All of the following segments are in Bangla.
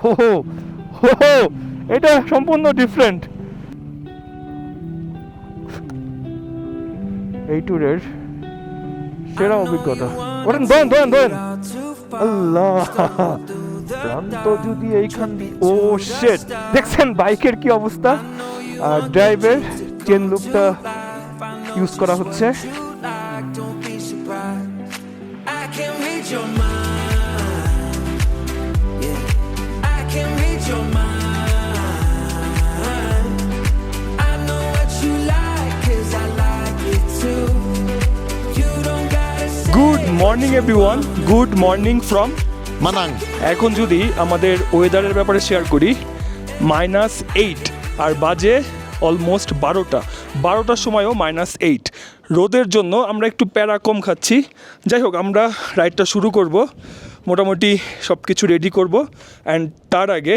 হো হো হো, এটা সম্পূর্ণ ডিফারেন্ট। এই ট্যুরের সেরা অভিজ্ঞতা। ওরেন দোন দোন দোন, আল্লাহ, প্রান্ত যদি এইখান দিয়ে, ও শিট, দেখছেন বাইকের কি অবস্থা। আর ড্রাইভের চেন লুকটা ইউজ করা হচ্ছে। Good morning everyone, good morning from Manang. এখন যদি আমাদের ওয়েদারের ব্যাপারে শেয়ার করি, -8 আর বাজে অলমোস্ট 12টার সময়ও -8। রোদের জন্য আমরা একটু প্যারা কম খাচ্ছি। যাই হোক, আমরা রাইডটা শুরু করব, মোটামুটি সব কিছু রেডি করব। অ্যান্ড তার আগে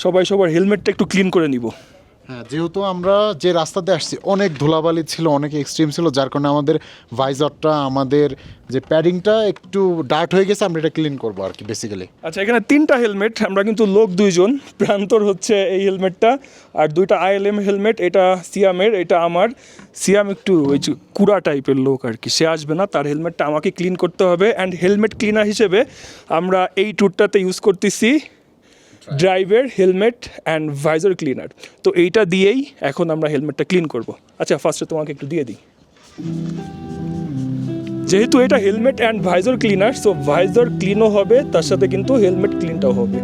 সবার হেলমেটটা একটু ক্লিন করে নিব। হ্যাঁ, যেহেতু আমরা যে রাস্তাতে আসছি অনেক ধুলাবালি ছিল, অনেক এক্সট্রিম ছিল, যার কারণে আমাদের ভাইজারটা, আমাদের যে প্যাডিংটা একটু ডার্ট হয়ে গেছে। আমরা এটা ক্লিন করবো আর কি বেসিক্যালি। আচ্ছা, এখানে 3টা হেলমেট, আমরা কিন্তু লোক 2জন। প্রান্তর হচ্ছে এই হেলমেটটা, আর 2টা ILM হেলমেট, এটা সিয়ামের, এটা আমার। সিয়াম একটু ওই যে কুড়া টাইপের লোক আর কি, সে আসবে না, তার হেলমেটটা আমাকে ক্লিন করতে হবে। অ্যান্ড হেলমেট ক্লিনার হিসেবে আমরা এই ট্যুরটাতে ইউজ করতেছি driver helmet and visor cleaner. তো এইটা দিয়েই এখন আমরা হেলমেটটা ক্লিন করব। আচ্ছা, ফার্স্টে তোমাকে একটু দিয়ে দিই। যেহেতু এটা helmet and visor cleaner, so visor ক্লিনও হবে, তার সাথে কিন্তু হেলমেট ক্লিনটাও হবে।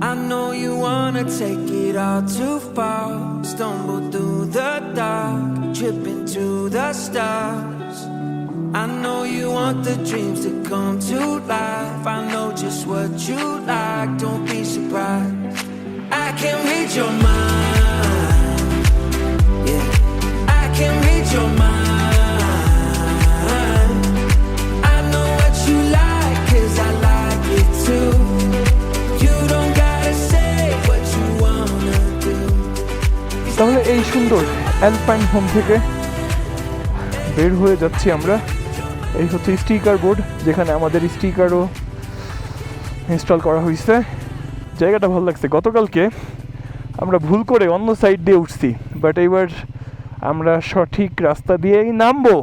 I know you wanna take it all too far, stumble through the dark, trip into the stars. I know you want the dreams to come to life. I know just what you like, don't be surprised. I can read your mind, yeah, I can read your mind. I know what you like, 'cause I like it too. You don't gotta say what you wanna do. তাহলে এই সুন্দর অ্যালপাইন হোম থেকে বের হয়ে যাচ্ছি আমরা। এই হচ্ছে স্টিকার বোর্ড, যেখানে আমাদের স্টিকারও ইনস্টল করা হয়েছে। জায়গাটা ভালো লাগছে। গতকালকে আমরা ভুল করে অন্য সাইড দিয়ে উঠছি, বাট এবার আমরা সঠিক রাস্তা দিয়েই নামবো।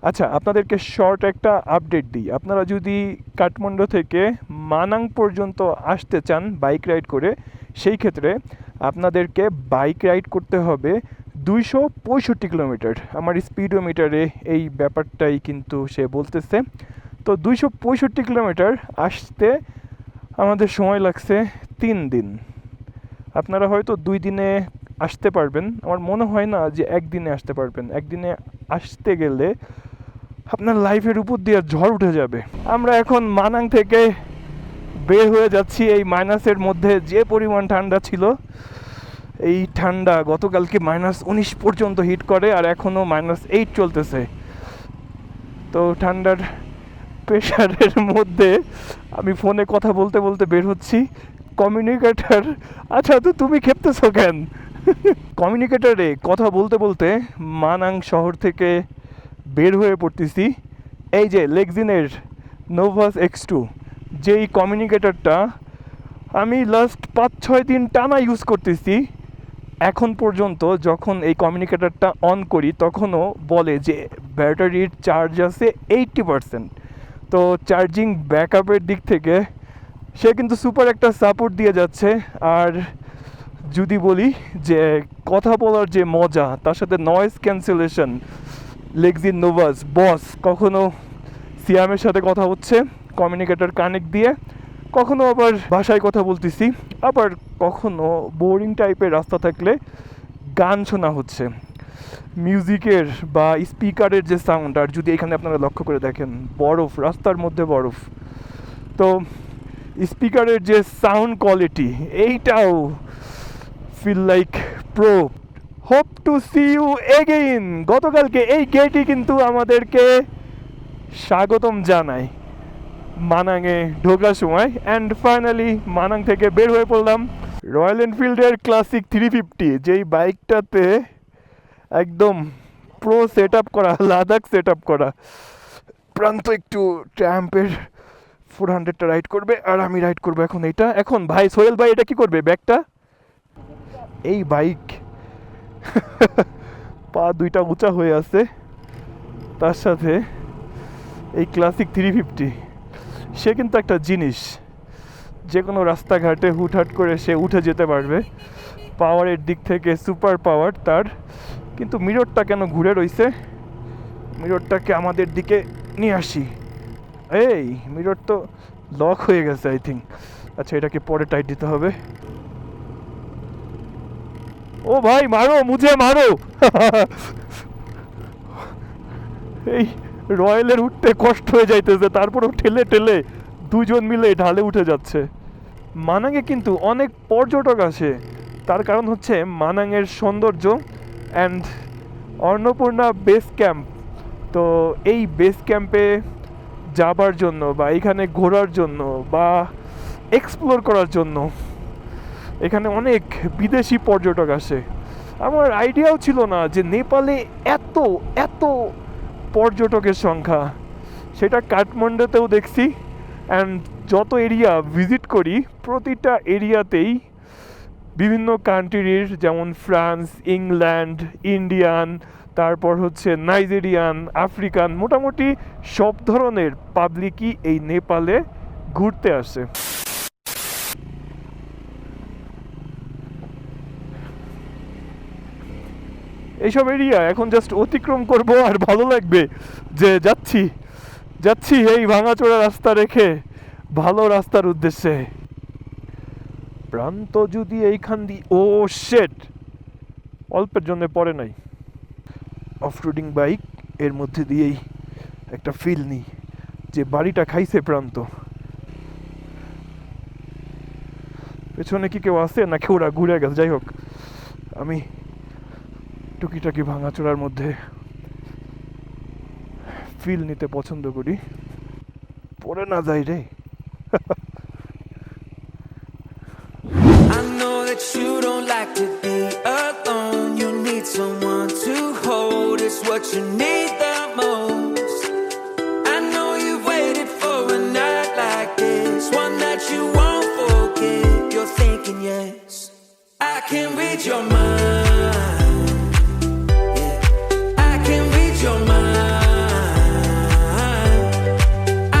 আচ্ছা, আপনাদেরকে শর্ট একটা আপডেট দিই। আপনারা যদি কাঠমান্ডু থেকে মানাং পর্যন্ত আসতে চান বাইক রাইড করে, সেই ক্ষেত্রে আপনাদেরকে বাইক রাইড করতে হবে 265 কিলোমিটার। আমার স্পিডোমিটারে এই ব্যাপারটাই কিন্তু সে বলতেছে। তো 265 কিলোমিটার আসতে আমাদের সময় লাগছে 3 দিন। আপনারা হয়তো 2 দিনে আসতে পারবেন, আমার মনে হয় না যে একদিনে আসতে পারবেন। একদিনে আসতে গেলে আপনার লাইফের উপর দিয়ে ঝড় উঠে যাবে। আমরা এখন মানাং থেকে বের হয়ে যাচ্ছি। এই মাইনাসের মধ্যে যে পরিমাণ ঠান্ডা ছিল, এই ঠান্ডা গতকালকে -19 পর্যন্ত হিট করে, আর এখনও -8 চলতেছে। তো ঠান্ডার প্রেশারের মধ্যে আমি ফোনে কথা বলতে বলতে বের হচ্ছি। কমিউনিকেটর, আচ্ছা তো তুমি খেপতেছো কেন? কমিউনিকেটরে কথা বলতে বলতে মানাং শহর থেকে বের হয়ে পড়তেছি। এই যে লেক্সিনের নোভাস X2, যেই কমিউনিকেটরটা আমি লাস্ট 5-6 দিন টানা ইউজ করতেছি। এখন পর্যন্ত যখন এই কমিউনিকেটরটা অন করি, তখনও বলে যে ব্যাটারির চার্জ আছে 80%। তো চার্জিং ব্যাকআপের দিক থেকে সে কিন্তু সুপার একটা সাপোর্ট দিয়ে যাচ্ছে। আর যদি বলি যে কথা বলার যে মজা, তার সাথে নয়েজ ক্যান্সেলেশন, লেক্সিন নোভাস বস। কখনো সিয়ামের সাথে কথা হচ্ছে কমিউনিকেটর কানেক্ট দিয়ে, কখনো আবার ভাষায় কথা বলতেছি, আবার কখনো বোরিং টাইপের রাস্তা থাকলে গান শোনা হচ্ছে, মিউজিকের বা স্পিকারের যে সাউন্ড। আর যদি এখানে আপনারা লক্ষ্য করে দেখেন, বরফ, রাস্তার মধ্যে বরফ, তো স্পিকারের যে সাউন্ড কোয়ালিটি, এইটাও feel like pro. Hope to see you again. গতকালকে এই গেটই কিন্তু আমাদেরকে স্বাগতম জানায় মানাংয়ে ঢোকার সময়। অ্যান্ড ফাইনালি মানাং থেকে বের হয়ে পড়লাম। রয়্যাল এনফিল্ডের ক্লাসিক 350, যেই বাইকটাতে একদম প্রো সেট আপ করা, লাদাখ সেট আপ করা। প্রান্ত একটু ট্র্যাম্পের 400টা রাইড করবে আর আমি রাইড করবো এখন এইটা। এখন ভাই সোহেল ভাই এটা কি করবে ব্যাগটা? এই বাইক পা দুইটা উঁচা হয়ে আছে, তার সাথে এই ক্লাসিক 350, সে কিন্তু একটা জিনিস, যে কোনো রাস্তাঘাটে হুটহাট করে সে উঠে যেতে পারবে, পাওয়ারের দিক থেকে সুপার পাওয়ার তার। কিন্তু মিররটা কেন ঘুরে রইছে? মিররটাকে আমাদের দিকে নিয়ে আসি। এই মিরর তো লক হয়ে গেছে আই থিঙ্ক। আচ্ছা এটাকে পরে টাইট দিতে হবে। ও ভাই মারো, মুঝে মারো। এই রয়্যালের উঠতে কষ্ট হয়ে যাইতেছে, তারপরেও ঠেলে ঠেলে দুজন মিলে ঢালে উঠে যাচ্ছে। মানাঙে কিন্তু অনেক পর্যটক আসে, তার কারণ হচ্ছে মানাঙের সৌন্দর্য অ্যান্ড অন্নপূর্ণা বেস ক্যাম্প। তো এই বেস ক্যাম্পে যাবার জন্য বা এখানে ঘোরার জন্য বা এক্সপ্লোর করার জন্য এখানে অনেক বিদেশি পর্যটক আসে। আমার আইডিয়াও ছিল না যে নেপালে এত এত পর্যটকের সংখ্যা। সেটা কাঠমান্ডুতেও দেখছি, অ্যান্ড যত এরিয়া ভিজিট করি প্রতিটা এরিয়াতেই বিভিন্ন কান্ট্রির, যেমন ফ্রান্স, ইংল্যান্ড, ইন্ডিয়ান, তারপর হচ্ছে নাইজেরিয়ান, আফ্রিকান, মোটামুটি সব ধরনের পাবলিকই এই নেপালে ঘুরতে আসে। এইসব এরিয়া এখন জাস্ট অতিক্রম করব আর ভালো লাগবে যে যাচ্ছি যাচ্ছি এই ভাঙাচোরা রাস্তা রেখে ভালো রাস্তার উদ্দেশ্যে। প্রান্ত যদি এইখান দিয়ে, ও শেট, অল্পের জন্য পড়ে নাই। অফরোডিং বাইক, এর মধ্যে দিয়েই একটা ফিল নিই যে বাড়িটা খাইছে প্রান্ত। পেছনে কি কেউ আছে নাকি ওরা ঘুরে গেছে? যাই হোক, আমি টুকিটাকি ভাঙাচোরার মধ্যে ফিল নিতে পছন্দ করি, পড়ে না যাই রে। I know that you don't like to be alone. You need someone to hold. It's what you need the most. I know you've waited for a night like this, one that you won't forget. You're thinking yes, I can read your mind. Yeah, I can read your mind.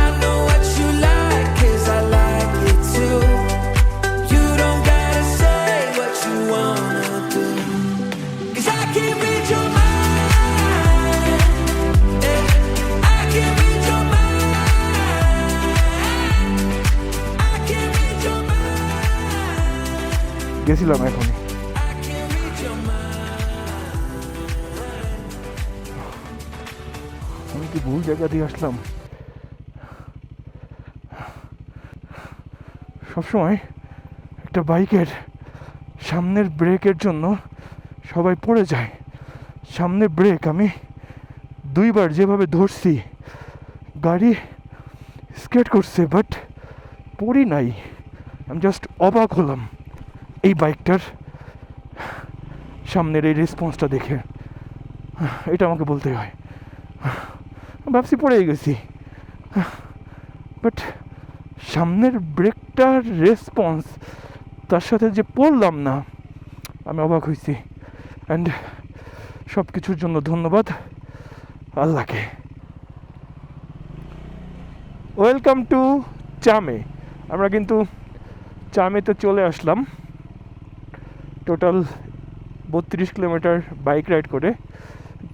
I know what you like 'cause I like it too. You don't gotta say what you wanna do, 'cause I can read your mind. Yeah, I can read your mind. I can read your mind. গেছিলাম এখনই। I can read your mind. আমি কি ভুল জায়গা দিয়ে আসলাম? সবসময় একটা বাইকের সামনের ব্রেকের জন্য সবাই পড়ে যায়। সামনের ব্রেক আমি দুইবার যেভাবে ধরছি গাড়ি স্কেট করছে, বাট পড়ি নাই। আমি জাস্ট অবাক হলাম এই বাইকটার সামনের এই রেসপন্সটা দেখে। এটা আমাকে বলতেই হয়। ভাবছি পড়েই গেছি, বাট সামনের ব্রেকটার রেসপন্স, তার সাথে যে পড়লাম না, আমি অবাক হয়েছি। অ্যান্ড সব কিছুর জন্য ধন্যবাদ আল্লাহকে। ওয়েলকাম টু চামে। আমরা কিন্তু চামেতে চলে আসলাম টোটাল 32 কিলোমিটার বাইক রাইড করে।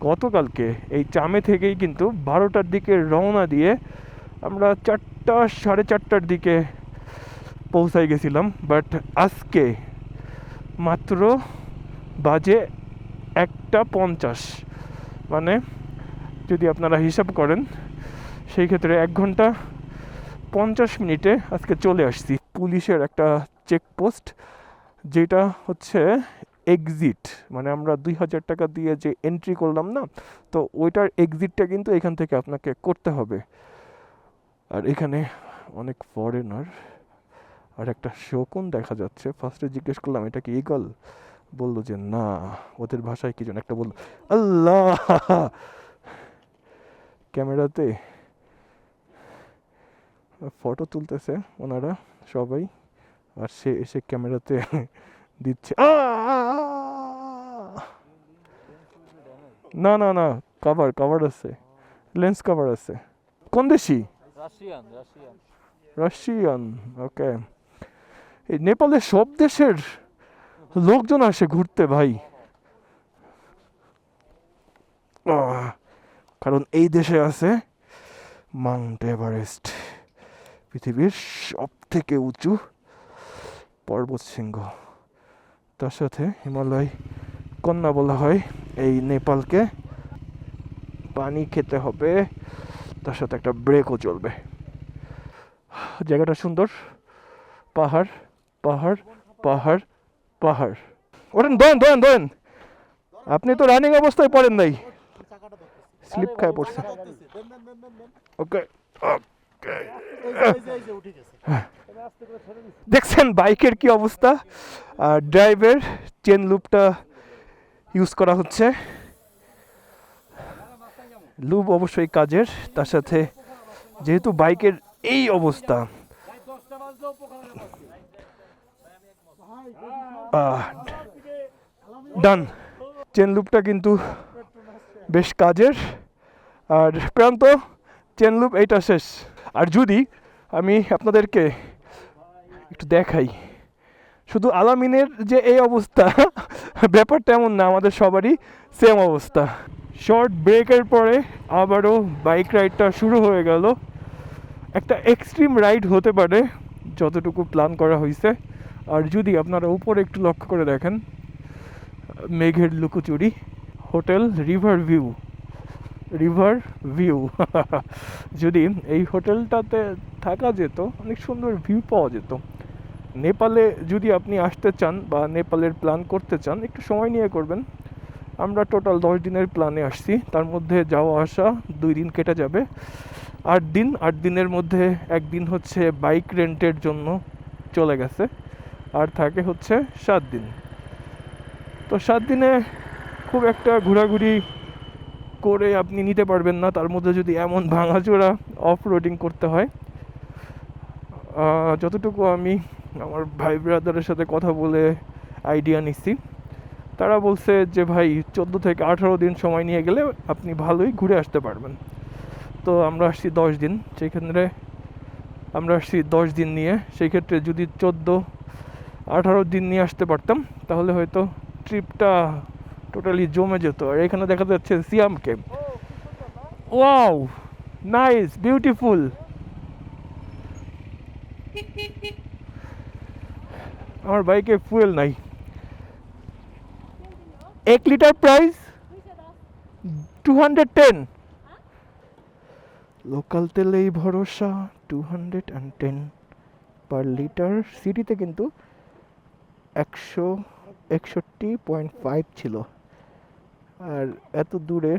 গতকালকে এই চামে থেকেই কিন্তু 12টার দিকে রওনা দিয়ে আমরা 4টা সাড়ে 4টার দিকে পৌঁছাই গেছিলাম। বাট আজকে মাত্র বাজে 1:50, মানে যদি আপনারা হিসাব করেন সেই ক্ষেত্রে 1 ঘন্টা 50 মিনিটে আজকে চলে আসছি। পুলিশের একটা চেকপোস্ট, যেটা হচ্ছে এক্সিট, মানে আমরা 2000 টাকা দিয়ে যে এন্ট্রি করলাম না, তো ওইটার এক্সিটটা কিন্তু এখান থেকে আপনাকে করতে হবে। আর এখানে অনেক ফরেনার আর একটা শকুন দেখা যাচ্ছে। ফার্স্টে জিজ্ঞেস করলাম এটা কি ঈগল, বললো যে না, ওদের ভাষায় কি যেন একটা বললো। আল্লাহ, ক্যামেরাতে ফটো তুলতেছে ওনারা সবাই, আর সে এসে ক্যামেরাতে দিচ্ছে। না না না, কভার কভার আছে, লেন্স কভার আছে। কোন দেশি? রাশিয়ান রাশিয়ান রাশিয়ান, ওকে। এই নেপালের সব দেশের লোকজন আসে ঘুরতে ভাই। কারণ এই দেশে আছে মাউন্ট এভারেস্ট, পৃথিবীর সব থেকে উঁচু পর্বত শৃঙ্গ। তার সাথে হিমালয় কন্যা বলা হয় এই নেপালকে। পানি খেতে হবে, তার সাথে একটা ব্রেকও চলবে। জায়গাটা সুন্দর, পাহাড় পাহাড় পাহাড় পাহাড়। ওঠেন, দোয়েন। আপনি তো রানিং অবস্থায় পড়েন নাই, স্লিপ খায় পড়ছে। ওকে, দেখছেন বাইকের কি অবস্থা। ড্রাইভের চেন লুপটা ইউজ করা হচ্ছে। লুপ অবশ্যই কাজের, তার সাথে যেহেতু বাইকের এই অবস্থা, ডান। চেন লুপটা কিন্তু বেশ কাজের। আর প্রান্ত চেন লুপ এইটা শেষ। আর যদি আমি আপনাদেরকে একটু দেখাই, শুধু আলামিনের যে এই অবস্থা ব্যাপারটা এমন না, আমাদের সবারই সেম অবস্থা। শর্ট ব্রেকের পরে আবারও বাইক রাইডটা শুরু হয়ে গেল। একটা এক্সট্রিম রাইড হতে পারে যতটুকু প্ল্যান করা হয়েছে। আর যদি আপনারা উপরে একটু লক্ষ্য করে দেখেন, মেঘের লুকোচুরি, হোটেল রিভার ভিউ যদি এই হোটেলটাতে থাকা যেত, অনেক সুন্দর ভিউ পাওয়া যেত। নেপালে যদি আপনি আসতে চান বা নেপালের প্ল্যান করতে চান, একটু সময় নিয়ে করবেন। আমরা টোটাল 10 দিনের প্ল্যানে আসছি, তার মধ্যে যাওয়া আসা 2 দিন কেটে যাবে। 8 দিন, 8 দিনের মধ্যে 1 দিন হচ্ছে বাইক রেন্টের জন্য চলে গেছে, আর থাকে হচ্ছে 7 দিন। তো 7 দিনে খুব একটা ঘোরাঘুরি করে আপনি নিতে পারবেন না, তার মধ্যে যদি এমন ভাঙাচোরা অফ রোডিং করতে হয়। যতটুকু আমি আমার ভাই ব্রাদারের সাথে কথা বলে আইডিয়া নিচ্ছি, তারা বলছে যে ভাই 14 থেকে 18 দিন সময় নিয়ে গেলে আপনি ভালোই ঘুরে আসতে পারবেন। তো আমরা আসছি 10 দিন, সেখানে আমরা আসছি 10 দিন নিয়ে। সেই ক্ষেত্রে যদি 14-18 দিন নিয়ে আসতে পারতাম, তাহলে হয়তো ট্রিপটা টোটালি জমে যেত। আর এখানে দেখা যাচ্ছে সিয়াম কেভ। Wow, nice, beautiful. আমার বাইকে ফুয়েল নাই। 1 লিটার প্রাইস 210। লোকাল তেলেই ভরসা, 210 পার লিটার। সিটিতে কিন্তু 161.5 ছিল। আর এত দূরে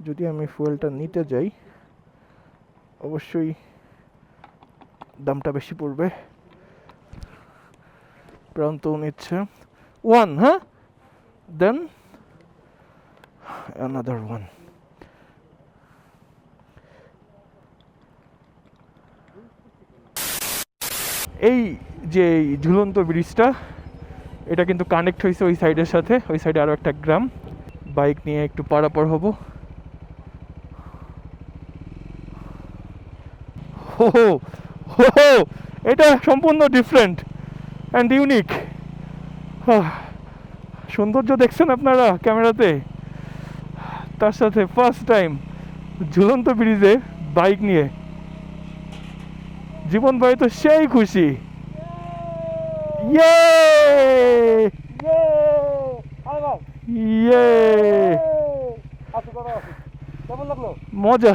যদি আমি ফুয়েলটা নিতে যাই, অবশ্যই দামটা বেশি পড়বে। প্রান্ত নিচ্ছে 1, হ্যাঁ, দেন অ্যানাদার 1। এই যে ঝুলন্ত ব্রিজটা, এটা কিন্তু কানেক্ট হয়েছে ওই সাইডের সাথে। ওই সাইডে আরও একটা গ্রাম। বাইক নিয়ে একটু পারাপার হব। হো, এটা সম্পূর্ণ ডিফারেন্ট অ্যান্ড ইউনিক। সৌন্দর্য দেখছেন আপনারা ক্যামেরাতে, তার সাথে ফার্স্ট টাইম ঝুলন্ত ব্রিজে বাইক নিয়ে। জীবন ভাই তো সেই খুশি। ইয়ে মজা।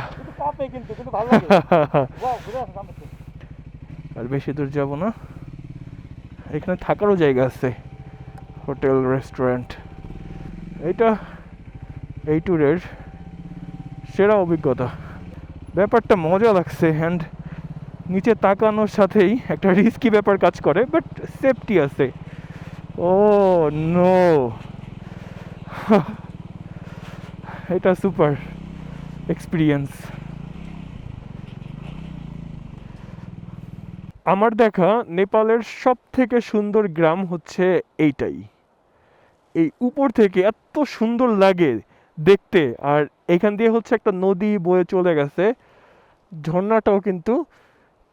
আর বেশি দূর যাব না, এখানে থাকারও জায়গা আছে, হোটেল রেস্টুরেন্ট। এটা এই ট্যুরের সেরা অভিজ্ঞতা। ব্যাপারটা মজা লাগছে, অ্যান্ড নিচে তাকানোর সাথেই একটা রিস্কি ব্যাপার কাজ করে, বাট সেফটি আছে। ও নো, এটা সুপার এক্সপিরিয়েন্স। আমার দেখা নেপালের সব থেকে সুন্দর গ্রাম হচ্ছে এইটাই। এই উপর থেকে এত সুন্দর লাগে দেখতে, আর এখান দিয়ে হচ্ছে একটা নদী বয়ে চলে গেছে, ঝর্ণাটাও কিন্তু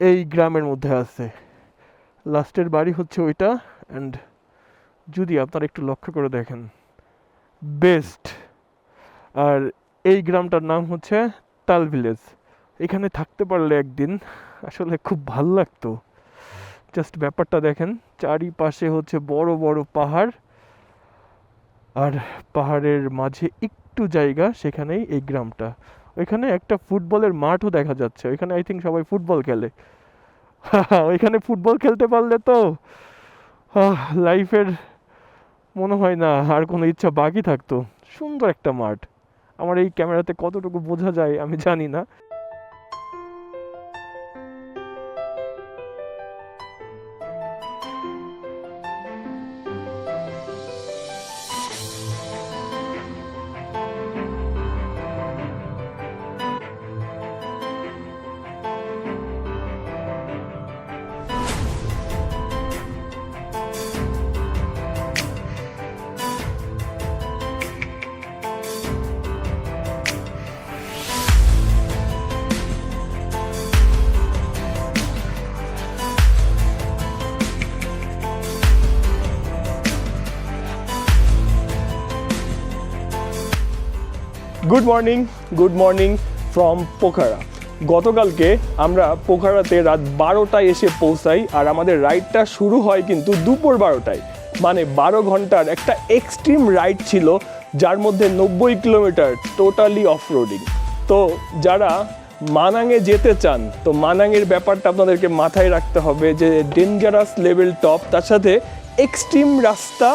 এই গ্রামের মধ্যে আছে। লাস্টের বাড়ি হচ্ছে ওইটা, অ্যান্ড যদি আপনারা একটু লক্ষ্য করে দেখেন, বেস্ট। আর এই গ্রামটার নাম হচ্ছে তাল ভিলেজ। এখানে থাকতে পারলে একদিন আসলে খুব ভালো লাগতো। জাস্ট ব্যাপারটা দেখেন, চারিপাশে হচ্ছে বড় বড় পাহাড়, আর পাহাড়ের মাঝে একটু জায়গা, সেখানেই এই গ্রামটা। ওইখানে একটা ফুটবলের মাঠও দেখা যাচ্ছে, ওইখানে আই থিঙ্ক সবাই ফুটবল খেলে। ওইখানে ফুটবল খেলতে পারলে তো লাইফের মনে হয় না আর কোনো ইচ্ছা বাকি থাকতো। সুন্দর একটা মাঠ। আমার এই ক্যামেরাতে কতটুকু বোঝা যায় আমি জানি না। Good morning from Pokhara. গতকালকে আমরা পোখারাতে রাত 12টায় এসে পৌঁছাই, আর আমাদের রাইডটা শুরু হয় কিন্তু দুপুর 12টায়। মানে 12 ঘন্টার একটা এক্সট্রিম রাইড ছিল, যার মধ্যে 90 কিলোমিটার টোটালি অফ রোডিং। তো যারা মানাঙে যেতে চান, তো মানাঙের ব্যাপারটা আপনাদেরকে মাথায় রাখতে হবে যে ডেঞ্জারাস লেভেল টপ, তার সাথে এক্সট্রিম রাস্তা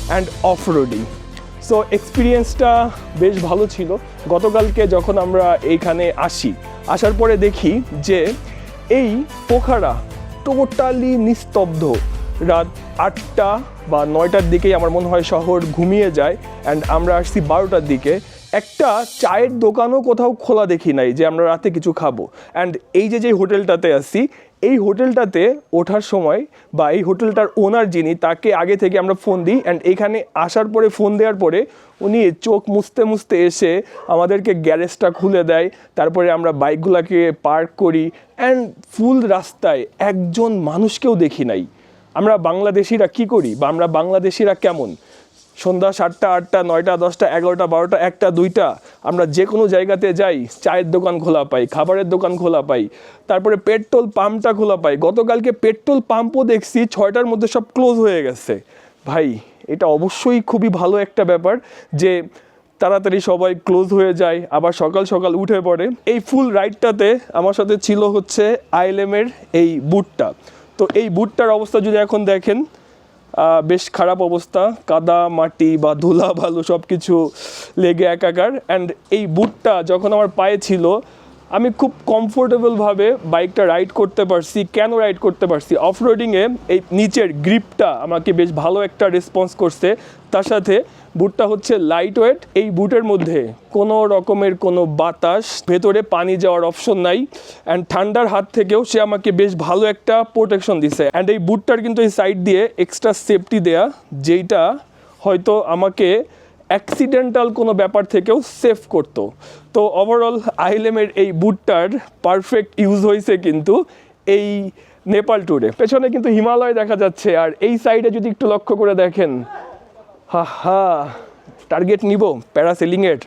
অ্যান্ড অফ রোডিং। সো এক্সপিরিয়েন্সটা বেশ ভালো ছিল। গতকালকে যখন আমরা এইখানে আসার পরে দেখি যে এই পোখারা টোটালি নিস্তব্ধ। রাত 8টা বা 9টার দিকেই আমার মনে হয় শহর ঘুমিয়ে যায়, অ্যান্ড আমরা আসছি 12টার দিকে। একটা চায়ের দোকানও কোথাও খোলা দেখি নাই যে আমরা রাতে কিছু খাবো। অ্যান্ড এই যে হোটেলটাতে আসছি, এই হোটেলটাতে ওঠার সময় বা এই হোটেলটার ওনার যিনি, তাকে আগে থেকে আমরা ফোন দিই, অ্যান্ড এইখানে আসার পরে ফোন দেওয়ার পরে উনি চোখ মুছতে এসে আমাদেরকে গ্যারেজটা খুলে দেয়। তারপরে আমরা বাইকগুলোকে পার্ক করি, অ্যান্ড ফুল রাস্তায় একজন মানুষকেও দেখি নাই। আমরা বাংলাদেশিরা কি করি, বা আমরা বাংলাদেশিরা কেমন, সন্ধ্যা 7টা 8টা 9টা 10টা 11টা 12টা 1টা 2টা আমরা যে কোনো জায়গাতে যাই, চায়ের দোকান খোলা পাই, খাবারের দোকান খোলা পাই, তারপরে পেট্রোল পাম্পটা খোলা পাই। গতকালকে পেট্রোল পাম্পও দেখছি 6টার মধ্যে সব ক্লোজ হয়ে গেছে। ভাই, এটা অবশ্যই খুবই ভালো একটা ব্যাপার যে তাড়াতাড়ি সবাই ক্লোজ হয়ে যায়, আবার সকাল সকাল উঠে পড়ে। এই ফুল রাইডটাতে আমার সাথে ছিল হচ্ছে আইএলএমের এই বুটটা। তো এই বুটটার অবস্থা যদি এখন দেখেন, বেশ খারাপ অবস্থা, কাদা মাটি বা ধুলা বালু সব কিছু লেগে একাকার। অ্যান্ড এই বুটটা যখন আমার পায়ে ছিল, আমি খুব কমফোর্টেবলভাবে বাইকটা রাইড করতে পারছি। কেন রাইড করতে পারছি? অফ রোডিংয়ে এই নিচের গ্রিপটা আমাকে বেশ ভালো একটা রেসপন্স করছে। তার সাথে বুটটা হচ্ছে লাইট ওয়েট। এই বুটের মধ্যে কোনো রকমের কোনো বাতাস, ভেতরে পানি যাওয়ার অপশন নাই, অ্যান্ড ঠান্ডার হাত থেকেও সে আমাকে বেশ ভালো একটা প্রোটেকশন দিছে। অ্যান্ড এই বুটটার কিন্তু এই সাইড দিয়ে এক্সট্রা সেফটি দেয়া, যেইটা হয়তো আমাকে অ্যাক্সিডেন্টাল কোনো ব্যাপার থেকেও সেভ করতো। তো ওভারঅল আইএলএমের এই বুটটার পারফেক্ট ইউজ হয়েছে কিন্তু এই নেপাল ট্যুরে। পেছনে কিন্তু হিমালয় দেখা যাচ্ছে, আর এই সাইডে যদি একটু লক্ষ্য করে দেখেন, টার্গেট নিব প্যারাসেলিংয়ের।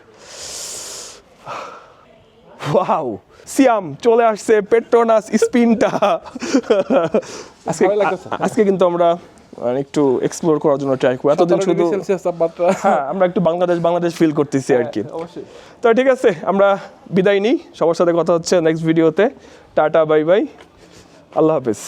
ওয়াও, সিয়াম চলে আসছে, পেট্রোনাস স্পিনটা। আজকে কিন্তু আমরা একটু এক্সপ্লোর করার জন্য ট্রাই করব। এতদিন শুধু আমরা একটু বাংলাদেশ ফিল করতেছি আর কি। তো ঠিক আছে, আমরা বিদায় নিই। সবার সাথে কথা হচ্ছে নেক্সট ভিডিওতে। টাটা, বাই বাই, আল্লাহ হাফেজ।